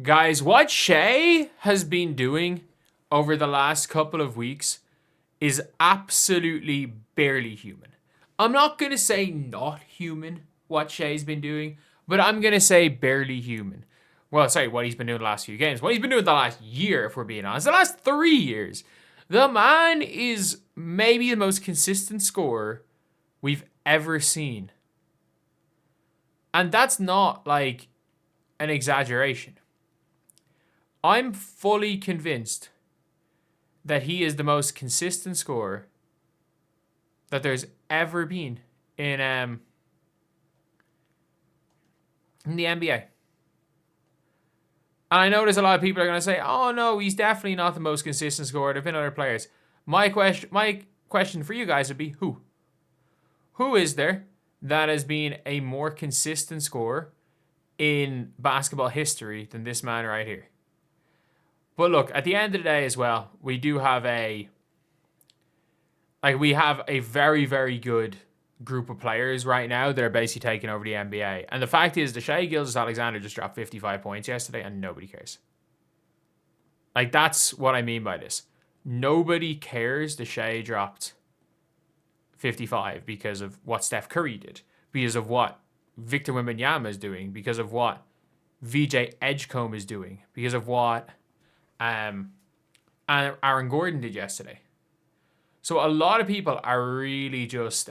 Guys, what Shai has been doing over the last couple of weeks is absolutely barely human. I'm not going to say not human what Shai's been doing, but I'm going to say barely human. Well, sorry, what he's been doing the last few games. What he's been doing the last year, if we're being honest. The last 3 years. The man is maybe the most consistent scorer we've ever seen. And that's not like an exaggeration. I'm fully convinced that he is the most consistent scorer that there's ever been in the NBA. And I know there's a lot of people are going to say, "Oh no, he's definitely not the most consistent scorer. There've been other players." My question for you guys would be who? Who is there that has been a more consistent scorer in basketball history than this man right here? But look, at the end of the day as well, we do have a very, very good group of players right now that are basically taking over the NBA. And the fact is, the Shai Gilgeous-Alexander just dropped 55 points yesterday and nobody cares. Like, that's what I mean by this. Nobody cares the Shai dropped 55 because of what Steph Curry did, because of what Victor Wembanyama is doing, because of what VJ Edgecombe is doing, because of what Aaron Gordon did yesterday. So a lot of people are really just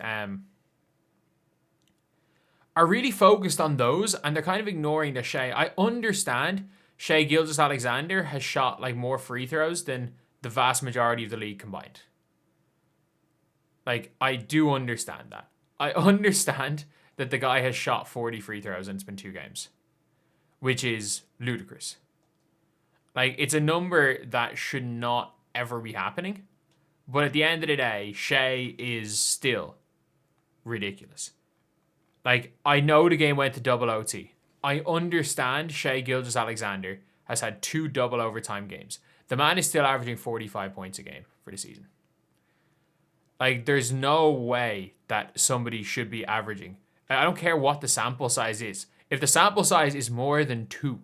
are really focused on those, and they're kind of ignoring the Shai. I understand Shai Gilgeous-Alexander has shot like more free throws than the vast majority of the league combined. Like, I do understand that. I understand that the guy has shot 40 free throws and it's been 2 games, which is ludicrous. Like, it's a number that should not ever be happening. But at the end of the day, Shai is still ridiculous. Like, I know the game went to double OT. I understand Shai Gilgeous-Alexander has had 2 double overtime games. The man is still averaging 45 points a game for the season. Like, there's no way that somebody should be averaging. I don't care what the sample size is. If the sample size is more than 2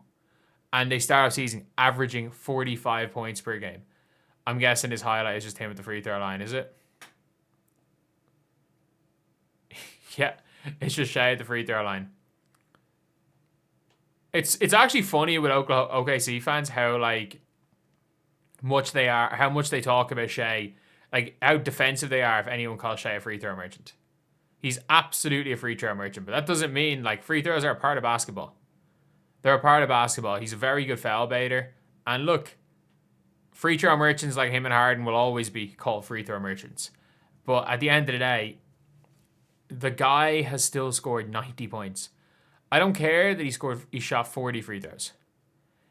and they start off season averaging 45 points per game, I'm guessing his highlight is just him at the free throw line, is it? Yeah, it's just Shai at the free throw line. It's actually funny with OKC fans how much they talk about Shai, like how defensive they are if anyone calls Shai a free throw merchant. He's absolutely a free throw merchant, but that doesn't mean like free throws are a part of basketball. They're a part of basketball. He's a very good foul baiter, and look, free throw merchants like him and Harden will always be called free throw merchants. But at the end of the day, the guy has still scored 90 points. I don't care that he shot 40 free throws.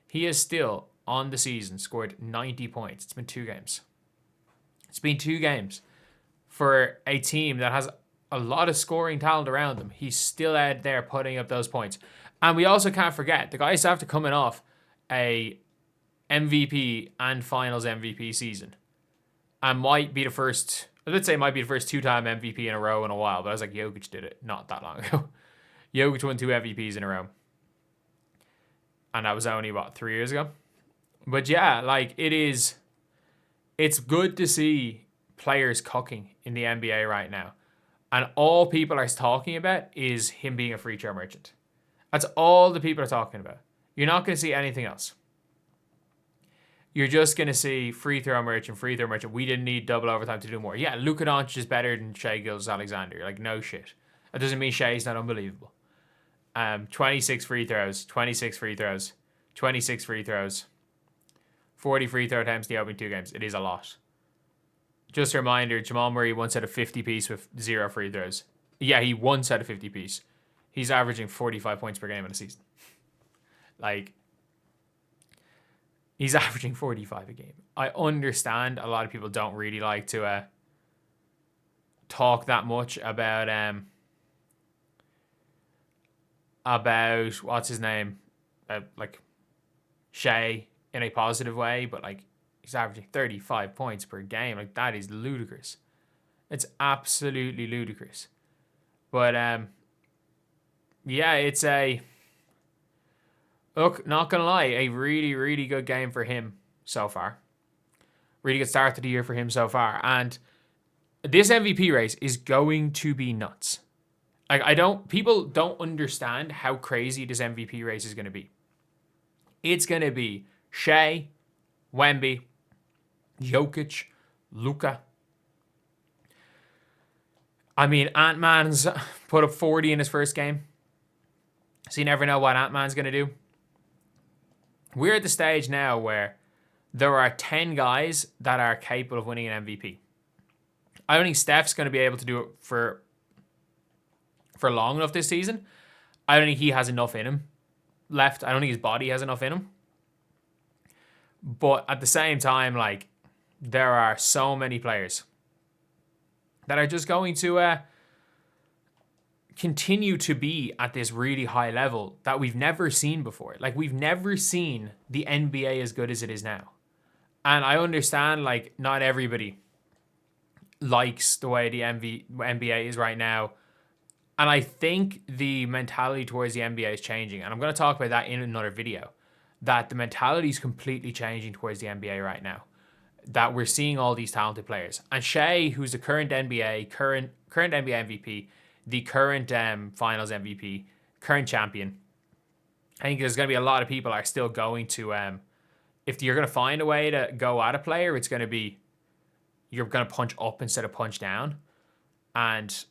He has still, on the season, scored 90 points. It's been 2 games. It's been 2 games. For a team that has a lot of scoring talent around them, he's still out there putting up those points. And we also can't forget, the guy's after coming off a MVP and Finals MVP season. And might be the first 2-time MVP in a row in a while. But I was like, Jokic did it not that long ago. Jokic won 2 MVPs in a row. And that was only, 3 years ago? But yeah, like, it's good to see players cooking in the NBA right now. And all people are talking about is him being a free throw merchant. That's all the people are talking about. You're not going to see anything else. You're just going to see free throw merchant. We didn't need double overtime to do more. Yeah, Luka Doncic is better than Shai Gilgeous-Alexander. Like, no shit. That doesn't mean Shai's not unbelievable. 26 free throws, 26 free throws, 26 free throws, 40 free throw attempts in the opening 2 games. It is a lot. Just a reminder, Jamal Murray once had a 50 piece with 0 free throws. Yeah, he once had a 50 piece. He's averaging 45 points per game in a season. Like, he's averaging 45 a game. I understand a lot of people don't really like to talk that much about what's his name, like Shai in a positive way, but like he's averaging 35 points per game. Like, that is ludicrous. It's absolutely ludicrous. But yeah, Look, not going to lie, a really, really good game for him so far. Really good start to the year for him so far. And this MVP race is going to be nuts. Like, people don't understand how crazy this MVP race is going to be. It's going to be Shai, Wemby, Jokic, Luka. I mean, Ant-Man's put up 40 in his first game. So you never know what Ant-Man's going to do. We're at the stage now where there are 10 guys that are capable of winning an MVP. I don't think Steph's going to be able to do it for long enough this season. I don't think he has enough in him left. I don't think his body has enough in him. But at the same time, like, there are so many players that are just going to continue to be at this really high level that we've never seen before. Like, we've never seen the NBA as good as it is now. And I understand, like, not everybody likes the way the NBA is right now. And I think the mentality towards the NBA is changing. And I'm going to talk about that in another video. That the mentality is completely changing towards the NBA right now. That we're seeing all these talented players. And Shai, who's the current NBA MVP, the current finals MVP, current champion. I think there's going to be a lot of people are still going to, if you're going to find a way to go at a player, it's going to be, you're going to punch up instead of punch down. And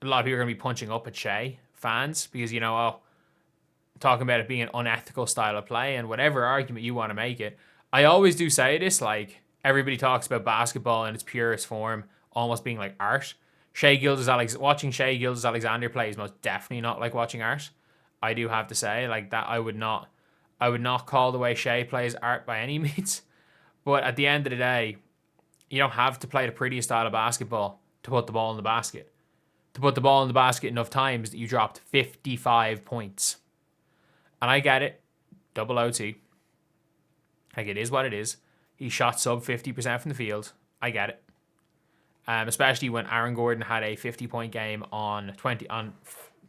a lot of people are going to be punching up at Shai fans because, you know, talking about it being an unethical style of play and whatever argument you want to make it. I always do say this, like, everybody talks about basketball in its purest form almost being like art. Watching Shai Gilgeous-Alexander play is most definitely not like watching art. I do have to say, like, that I would not call the way Shai plays art by any means. But at the end of the day, you don't have to play the prettiest style of basketball to put the ball in the basket. To put the ball in the basket enough times that you dropped 55 points. And I get it. Double OT. Like, it is what it is. He shot sub 50% from the field. I get it. Especially when Aaron Gordon had a 50-point game on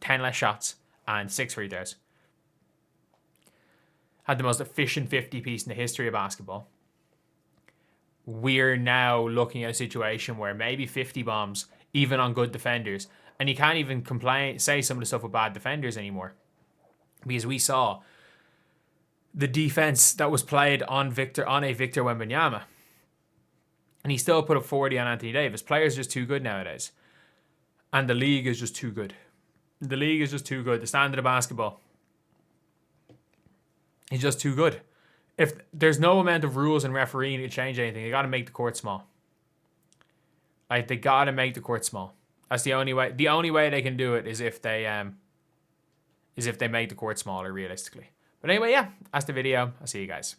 10 less shots and 6 free throws. Had the most efficient 50 piece in the history of basketball. We're now looking at a situation where maybe 50 bombs, even on good defenders, and you can't even say some of the stuff with bad defenders anymore. Because we saw the defense that was played on a Victor Wembanyama. And he still put up 40 on Anthony Davis. Players are just too good nowadays. And the league is just too good. The league is just too good. The standard of basketball is just too good. If there's no amount of rules and refereeing to change anything, they got to make the court small. Like, they got to make the court small. That's the only way. The only way they can do it is if they make the court smaller, realistically. But anyway, yeah, that's the video. I'll see you guys.